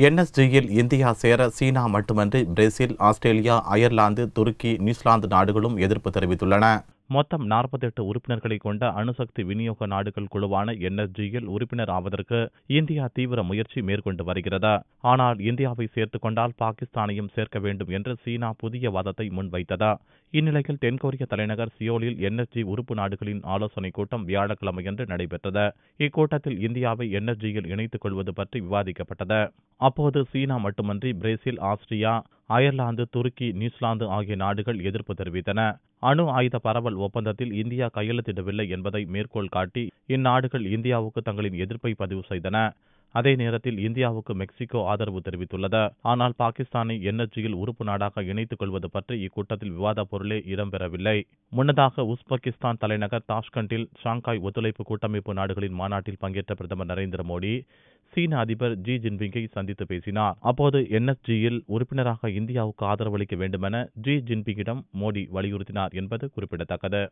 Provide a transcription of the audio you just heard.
என்எஸ்ஜியில் India சேர சீனா மட்டுமன்றி Brazil, Australia, Ireland, துருக்கி, New Zealand நாடுகளும் எதிர்ப்பு தெரிவித்துள்ளன. மொத்தம் 48 உறுப்பினர்களை கொண்ட அணுசக்தி விநியோக நாடுகள் குழுவான என்எஸ்ஜியில் உறுப்பினர் ஆவதற்கு இந்தியா தீவிர முயற்சி மேற்கொண்டு வருகிறது. ஆனால் இந்தியாவை சேர்த்துக் கொண்டால் பாகிஸ்தானையும் சேர்க்க வேண்டும் என்று சீனா புதிய வாதத்தை முன்வைத்தது. இந்நிலையில் தென்கொரிய தலைநகர் சியோலில் என்எஸ்ஜி உறுப்பு நாடுகளின் ஆலோசனைக் கூட்டம் வியாழக்கிழமையன்று நடைபெற்றது. இக்கூட்டத்தில் இந்தியாவை என்எஸ்ஜியில் இணைத்துக் கொள்வது பற்றி விவாதிக்கப்பட்டது. அப்போது சீனா மட்டுமன்றி பிரேசில், ஆஸ்திரியா, அயர்லாந்து, துருக்கி, நியூசிலாந்து ஆகிய நாடுகள் எதிர்ப்பு தெரிவித்தன. அணு ஆயுத பரவல் ஒப்பந்தத்தில் இந்தியா கையெழுத்திடவில்லை என்பதை மேற்கோள் காட்டி இந்நாடுகள் இந்தியாவுக்கு தங்களின் எதிர்ப்பை பதிவு செய்தன. அதே நேரத்தில் இந்தியாவுக்கு மெக்சிகோ ஆதரவு தெரிவித்துள்ளது. ஆனால் பாகிஸ்தானை என்எஸ்ஜியில் உறுப்பு நாடாக இணைத்துக் கொள்வது பற்றி இக்கூட்டத்தில் விவாத பொருளே இடம்பெறவில்லை. முன்னதாக உஸ்பெகிஸ்தான் தலைநகர் தாஷ்கண்டில் ஷாங்காய் ஒத்துழைப்பு கூட்டமைப்பு நாடுகளின் மாநாட்டில் பங்கேற்ற பிரதமர் நரேந்திர மோடி சீன அதிபர் ஜி ஜின்பிங்கை சந்தித்து பேசினார். அப்போது என்எஸ்ஜியில் உறுப்பினராக இந்தியாவுக்கு ஆதரவளிக்க வேண்டுமென ஜி ஜின்பிங்கிடம் மோடி வலியுறுத்தினார் என்பது குறிப்பிடத்தக்கது.